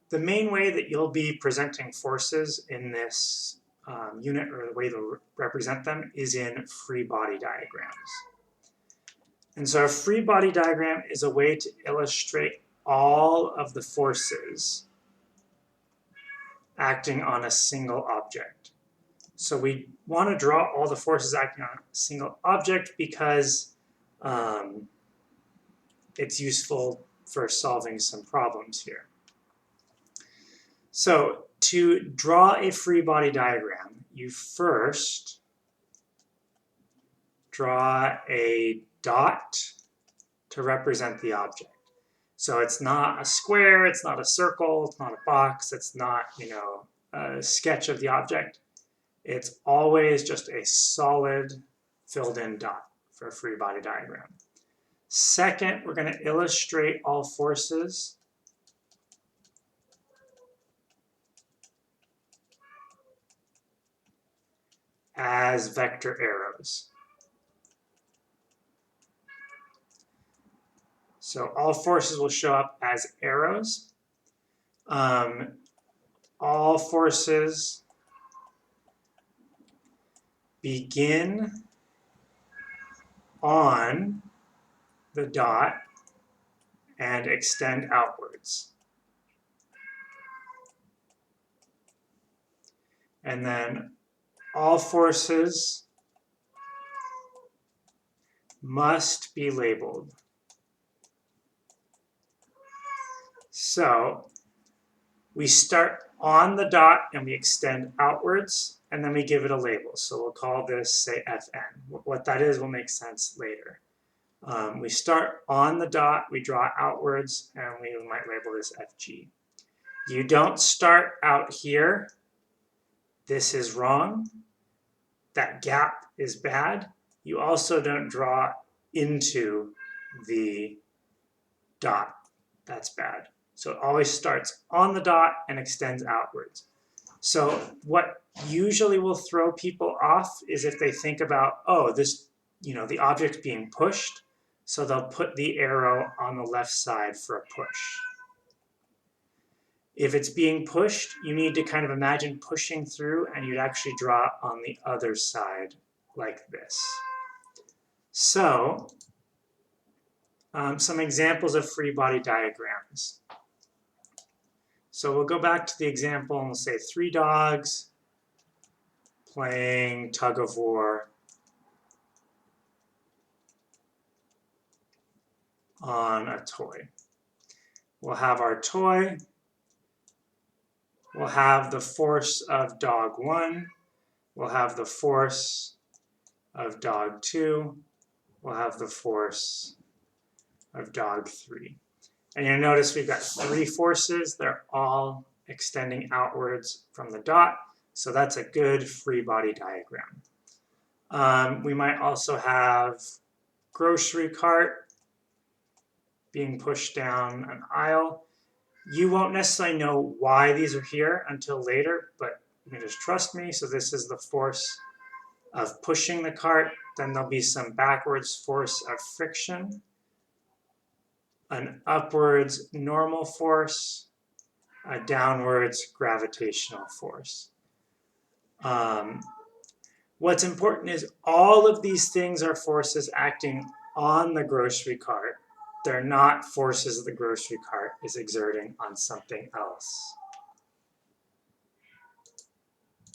The main way that you'll be presenting forces in this unit, or the way to represent them, is in free body diagrams. And so a free body diagram is a way to illustrate all of the forces acting on a single object. So we want to draw all the forces acting on a single object because it's useful for solving some problems here. So to draw a free body diagram, you first draw a dot to represent the object. So it's not a square, it's not a circle, it's not a box, it's not, a sketch of the object. It's always just a solid filled in dot for a free body diagram. Second, we're going to illustrate all forces as vector arrows. So all forces will show up as arrows. All forces begin on the dot and extend outwards. And then all forces must be labeled. So we start on the dot and we extend outwards, and then we give it a label. So we'll call this, say, Fn. What that is will make sense later. We start on the dot, we draw outwards, and we might label this Fg. You don't start out here. This is wrong. That gap is bad. You also don't draw into the dot. That's bad. So it always starts on the dot and extends outwards. So what usually will throw people off is if they think about, oh, this, the object's being pushed, so they'll put the arrow on the left side for a push. If it's being pushed, you need to kind of imagine pushing through, and you'd actually draw on the other side like this. So some examples of free body diagrams. So we'll go back to the example and we'll say 3 dogs playing tug of war on a toy. We'll have our toy. We'll have the force of dog 1. We'll have the force of dog 2. We'll have the force of dog 3. And you'll notice we've got 3 forces. They're all extending outwards from the dot. So that's a good free body diagram. We might also have grocery cart being pushed down an aisle. You won't necessarily know why these are here until later, but you can just trust me. So this is the force of pushing the cart. Then there'll be some backwards force of friction, an upwards normal force, a downwards gravitational force. What's important is all of these things are forces acting on the grocery cart. They're not forces the grocery cart is exerting on something else.